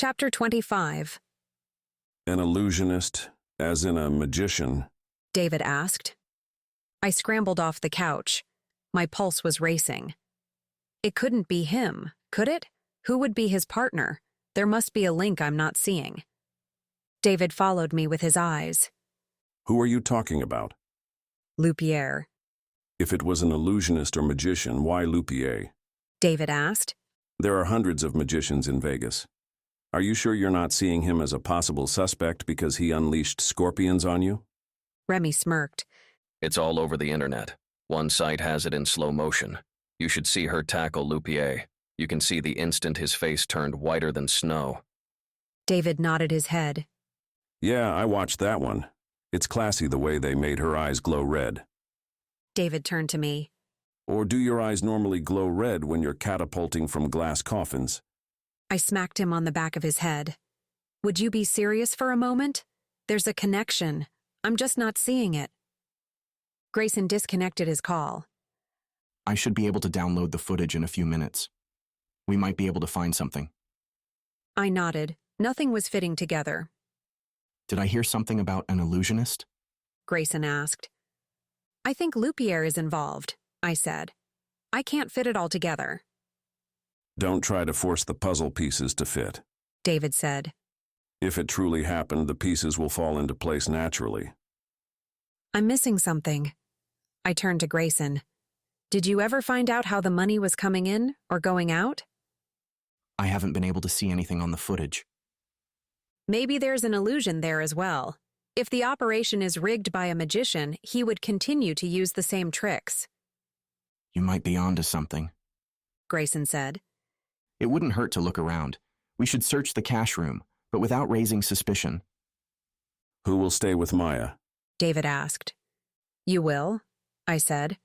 Chapter 25. An illusionist, as in a magician? David asked. I scrambled off the couch. My pulse was racing. It couldn't be him, could it? Who would be his partner? There must be a link I'm not seeing. David followed me with his eyes. Who are you talking about? Lupier. If it was an illusionist or magician, why Lupier? David asked. There are hundreds of magicians in Vegas. Are you sure you're not seeing him as a possible suspect because he unleashed scorpions on you? Remy smirked. It's all over the internet. One site has it in slow motion. You should see her tackle Lupier. You can see the instant his face turned whiter than snow. David nodded his head. Yeah, I watched that one. It's classy the way they made her eyes glow red. David turned to me. Or do your eyes normally glow red when you're catapulting from glass coffins? I smacked him on the back of his head. Would you be serious for a moment? There's a connection. I'm just not seeing it. Grayson disconnected his call. I should be able to download the footage in a few minutes. We might be able to find something. I nodded. Nothing was fitting together. Did I hear something about an illusionist? Grayson asked. I think Lupier is involved, I said. I can't fit it all together. Don't try to force the puzzle pieces to fit. David said. If it truly happened, the pieces will fall into place naturally. I'm missing something. I turned to Grayson. Did you ever find out how the money was coming in or going out? I haven't been able to see anything on the footage. Maybe there's an illusion there as well. If the operation is rigged by a magician, he would continue to use the same tricks. You might be onto something, Grayson said. It wouldn't hurt to look around. We should search the cash room, but without raising suspicion. Who will stay with Maya? David asked. You will, I said.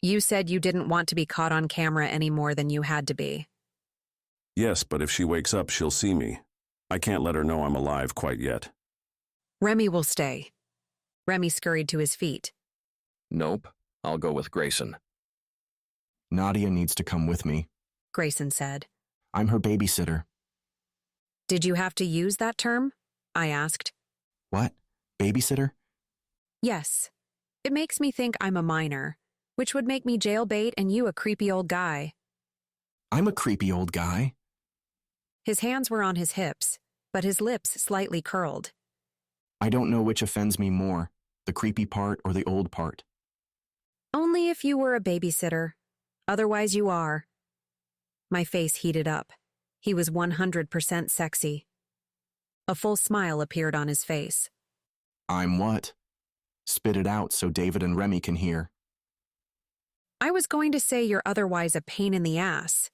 You said you didn't want to be caught on camera any more than you had to be. Yes, but if she wakes up, she'll see me. I can't let her know I'm alive quite yet. Remy will stay. Remy scurried to his feet. Nope, I'll go with Grayson. Nadia needs to come with me. Grayson said. I'm her babysitter. Did you have to use that term? I asked. What? Babysitter? Yes. It makes me think I'm a minor, which would make me jailbait and you a creepy old guy. I'm a creepy old guy. His hands were on his hips, but his lips slightly curled. I don't know which offends me more, the creepy part or the old part. Only if you were a babysitter. Otherwise you are. My face heated up. He was 100% sexy. A full smile appeared on his face. I'm what? Spit it out so David and Remy can hear. I was going to say you're otherwise a pain in the ass,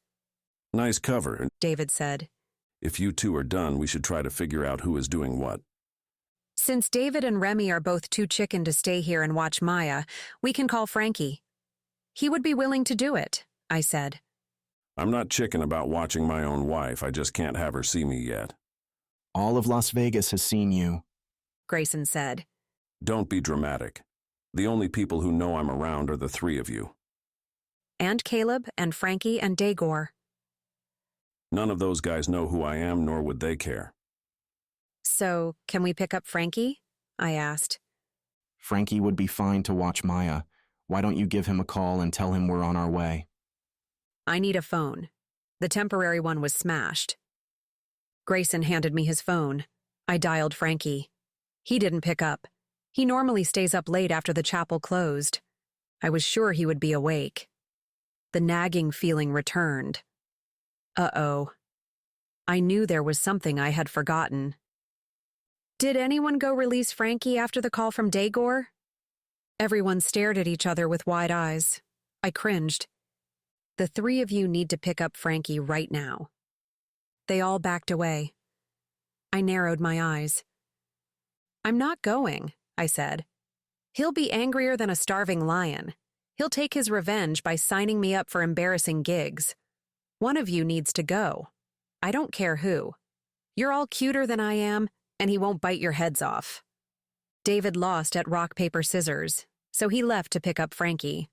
Nice cover. David said. If you two are done, we should try to figure out who is doing what. Since David and Remy are both too chicken to stay here and watch Maya, we can call Frankie. He would be willing to do it, I said. I'm not chicken about watching my own wife. I just can't have her see me yet. All of Las Vegas has seen you, Grayson said. Don't be dramatic. The only people who know I'm around are the three of you. And Caleb and Frankie and Dagor. None of those guys know who I am, nor would they care. So, can we pick up Frankie? I asked. Frankie would be fine to watch Maya. Why don't you give him a call and tell him we're on our way? I need a phone. The temporary one was smashed. Grayson handed me his phone. I dialed Frankie. He didn't pick up. He normally stays up late after the chapel closed. I was sure he would be awake. The nagging feeling returned. Uh-oh. I knew there was something I had forgotten. Did anyone go release Frankie after the call from Dagor? Everyone stared at each other with wide eyes. I cringed. The three of you need to pick up Frankie right now. They all backed away. I narrowed my eyes. I'm not going, I said. He'll be angrier than a starving lion. He'll take his revenge by signing me up for embarrassing gigs. One of you needs to go. I don't care who. You're all cuter than I am, and he won't bite your heads off. David lost at rock, paper, scissors, so he left to pick up Frankie.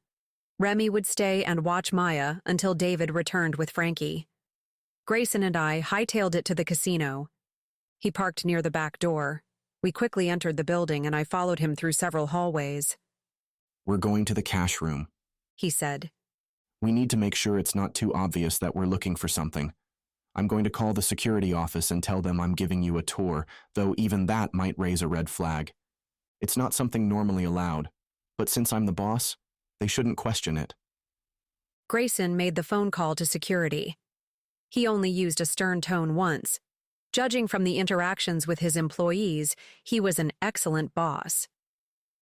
Remy would stay and watch Maya until David returned with Frankie. Grayson and I hightailed it to the casino. He parked near the back door. We quickly entered the building and I followed him through several hallways. We're going to the cash room. He said. We need to make sure it's not too obvious that we're looking for something. I'm going to call the security office and tell them I'm giving you a tour, though even that might raise a red flag. It's not something normally allowed, but since I'm the boss, they shouldn't question it. Grayson made the phone call to security. He only used a stern tone once. Judging from the interactions with his employees, he was an excellent boss.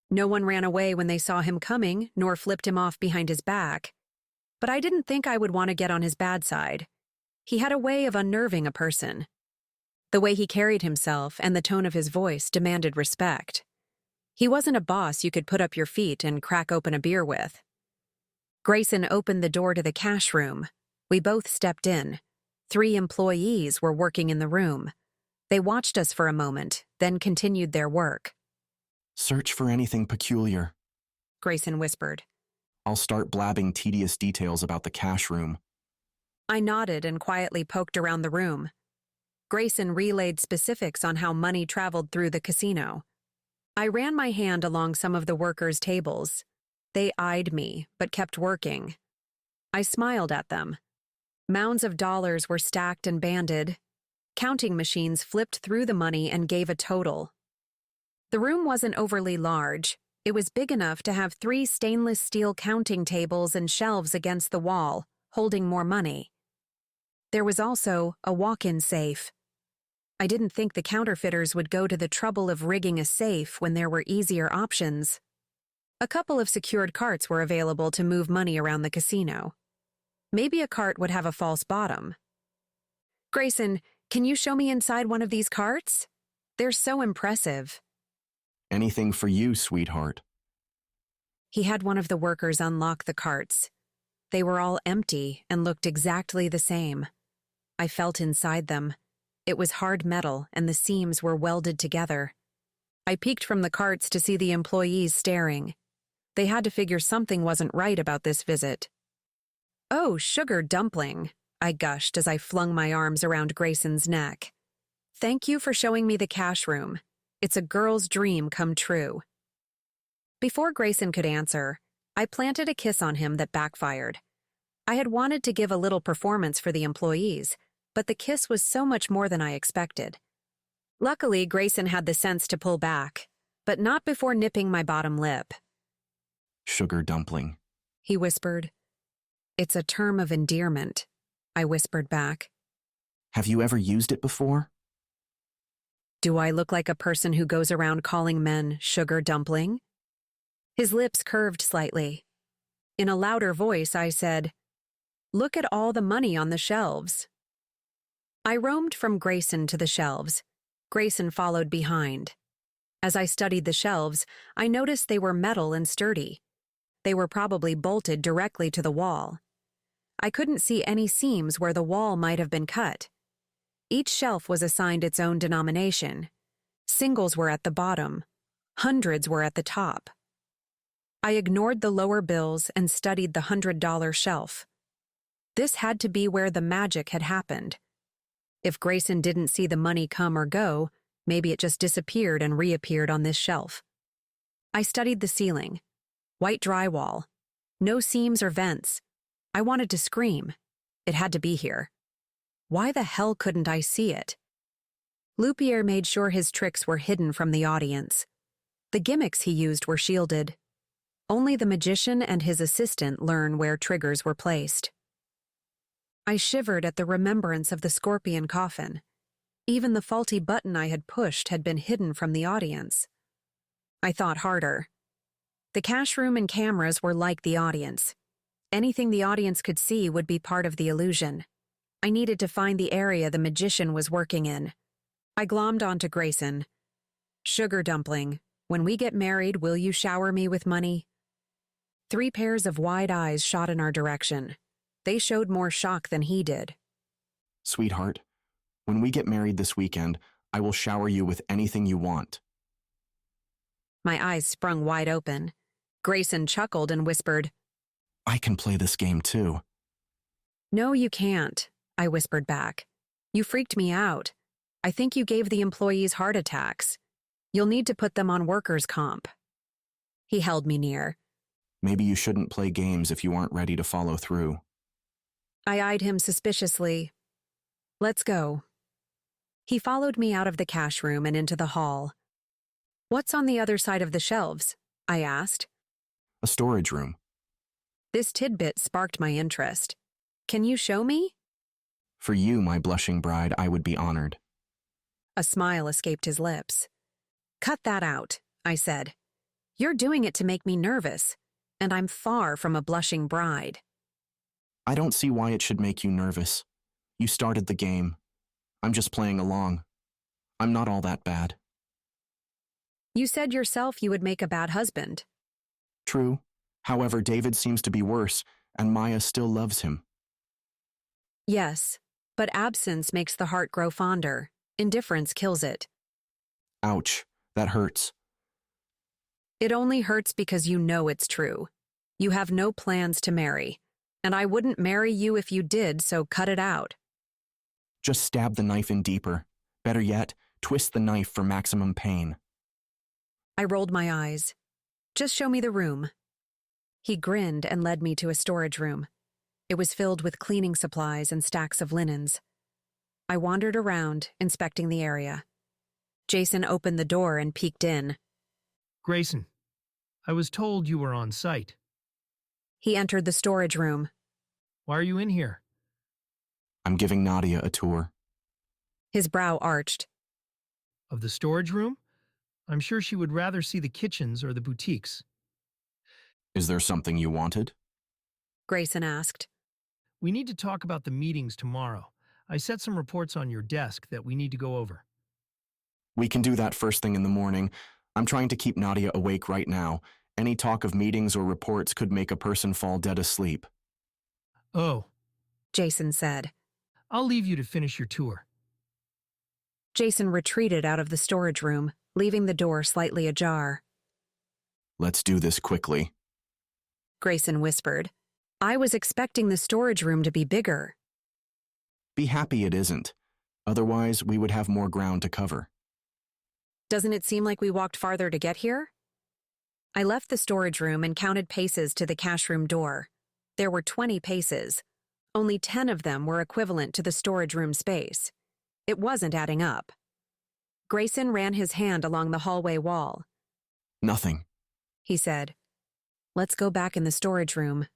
No one ran away when they saw him coming, nor flipped him off behind his back. But I didn't think I would want to get on his bad side. He had a way of unnerving a person. The way he carried himself and the tone of his voice demanded respect. He wasn't a boss you could put up your feet and crack open a beer with. Grayson opened the door to the cash room. We both stepped in. 3 employees were working in the room. They watched us for a moment, then continued their work. Search for anything peculiar, Grayson whispered. I'll start blabbing tedious details about the cash room. I nodded and quietly poked around the room. Grayson relayed specifics on how money traveled through the casino. I ran my hand along some of the workers' tables. They eyed me, but kept working. I smiled at them. Mounds of dollars were stacked and banded. Counting machines flipped through the money and gave a total. The room wasn't overly large. It was big enough to have 3 stainless steel counting tables and shelves against the wall, holding more money. There was also a walk-in safe. I didn't think the counterfeiters would go to the trouble of rigging a safe when there were easier options. A couple of secured carts were available to move money around the casino. Maybe a cart would have a false bottom. Grayson, can you show me inside one of these carts? They're so impressive. Anything for you, sweetheart. He had one of the workers unlock the carts. They were all empty and looked exactly the same. I felt inside them. It was hard metal and the seams were welded together. I peeked from the carts to see the employees staring. They had to figure something wasn't right about this visit. "Oh, sugar dumpling," I gushed as I flung my arms around Grayson's neck. "Thank you for showing me the cash room. It's a girl's dream come true." Before Grayson could answer, I planted a kiss on him that backfired. I had wanted to give a little performance for the employees, but the kiss was so much more than I expected. Luckily, Grayson had the sense to pull back, but not before nipping my bottom lip. Sugar dumpling, He whispered. "It's a term of endearment," I whispered back. have you ever used it before? "Do I look like a person who goes around calling men sugar dumpling?" His lips curved slightly. In a louder voice, I said, "Look at all the money on the shelves." I roamed from Grayson to the shelves. Grayson followed behind. As I studied the shelves, I noticed they were metal and sturdy. They were probably bolted directly to the wall. I couldn't see any seams where the wall might have been cut. Each shelf was assigned its own denomination. Singles were at the bottom. Hundreds were at the top. I ignored the lower bills and studied the $100 shelf. This had to be where the magic had happened. If Grayson didn't see the money come or go, maybe it just disappeared and reappeared on this shelf. I studied the ceiling. White drywall. No seams or vents. I wanted to scream. It had to be here. Why the hell couldn't I see it? Lupierre made sure his tricks were hidden from the audience. The gimmicks he used were shielded. Only the magician and his assistant learn where triggers were placed. I shivered at the remembrance of the scorpion coffin. Even the faulty button I had pushed had been hidden from the audience. I thought harder. The cash room and cameras were like the audience. Anything the audience could see would be part of the illusion. I needed to find the area the magician was working in. I glommed onto Grayson. "Sugar dumpling, when we get married, will you shower me with money?" 3 pairs of wide eyes shot in our direction. They showed more shock than he did. Sweetheart, when we get married this weekend, I will shower you with anything you want. My eyes sprung wide open. Grayson chuckled and whispered, I can play this game too. "No, you can't. I whispered back. You freaked me out. I think you gave the employees heart attacks. You'll need to put them on workers' comp. He held me near. Maybe you shouldn't play games if you aren't ready to follow through. I eyed him suspiciously. Let's go. He followed me out of the cash room and into the hall. What's on the other side of the shelves? I asked. A storage room. This tidbit sparked my interest. Can you show me? For you, my blushing bride, I would be honored. A smile escaped his lips. Cut that out, I said. You're doing it to make me nervous, and I'm far from a blushing bride. I don't see why it should make you nervous. You started the game. I'm just playing along. I'm not all that bad. You said yourself you would make a bad husband. True. However, David seems to be worse, and Maya still loves him. Yes, but absence makes the heart grow fonder. Indifference kills it. Ouch, that hurts. It only hurts because you know it's true. You have no plans to marry, and I wouldn't marry you if you did, so cut it out. Just stab the knife in deeper. Better yet, twist the knife for maximum pain. I rolled my eyes. Just show me the room. He grinned and led me to a storage room. It was filled with cleaning supplies and stacks of linens. I wandered around, inspecting the area. Jason opened the door and peeked in. Grayson, I was told you were on site. He entered the storage room. Why are you in here? I'm giving Nadia a tour. His brow arched. Of the storage room? I'm sure she would rather see the kitchens or the boutiques. Is there something you wanted? Grayson asked. We need to talk about the meetings tomorrow. I set some reports on your desk that we need to go over. We can do that first thing in the morning. I'm trying to keep Nadia awake right now. Any talk of meetings or reports could make a person fall dead asleep. Oh, Jason said. I'll leave you to finish your tour. Jason retreated out of the storage room, leaving the door slightly ajar. Let's do this quickly. Grayson whispered. I was expecting the storage room to be bigger. Be happy it isn't. Otherwise, we would have more ground to cover. Doesn't it seem like we walked farther to get here? I left the storage room and counted paces to the cash room door. There were 20 paces. Only 10 of them were equivalent to the storage room space. It wasn't adding up. Grayson ran his hand along the hallway wall. Nothing. He said, Let's go back in the storage room.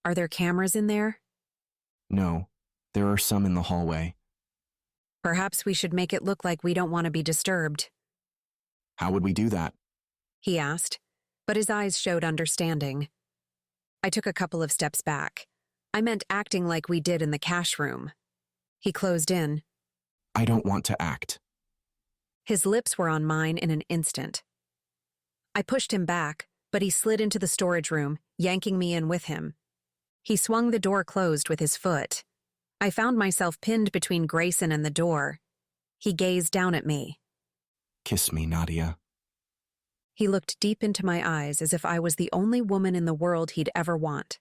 Are there cameras in there? No, there are some in the hallway. Perhaps we should make it look like we don't want to be disturbed. How would we do that? He asked, but his eyes showed understanding. I took a couple of steps back. I meant acting like we did in the cash room. He closed in. I don't want to act. His lips were on mine in an instant. I pushed him back, but he slid into the storage room, yanking me in with him. He swung the door closed with his foot. I found myself pinned between Grayson and the door. He gazed down at me. Kiss me, Nadia. He looked deep into my eyes as if I was the only woman in the world he'd ever want.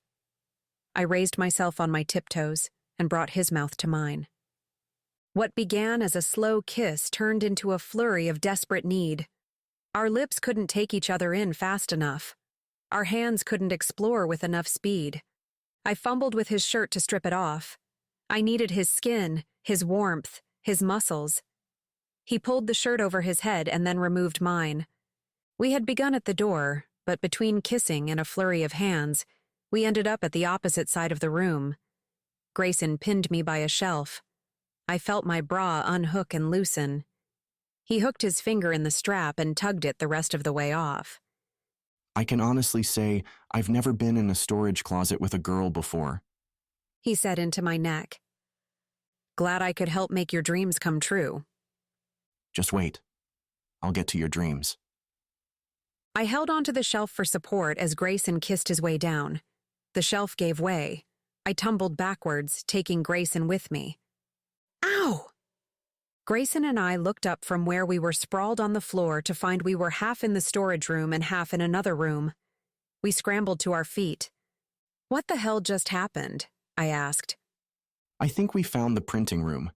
I raised myself on my tiptoes and brought his mouth to mine. What began as a slow kiss turned into a flurry of desperate need. Our lips couldn't take each other in fast enough. Our hands couldn't explore with enough speed. I fumbled with his shirt to strip it off. I needed his skin, his warmth, his muscles. He pulled the shirt over his head and then removed mine. We had begun at the door, but between kissing and a flurry of hands, we ended up at the opposite side of the room. Grayson pinned me by a shelf. I felt my bra unhook and loosen. He hooked his finger in the strap and tugged it the rest of the way off. I can honestly say I've never been in a storage closet with a girl before. He said into my neck. Glad I could help make your dreams come true. Just wait. I'll get to your dreams. I held onto the shelf for support as Grayson kissed his way down. The shelf gave way. I tumbled backwards, taking Grayson with me. Ow! Grayson and I looked up from where we were sprawled on the floor to find we were half in the storage room and half in another room. We scrambled to our feet. What the hell just happened? I asked. I think we found the printing room.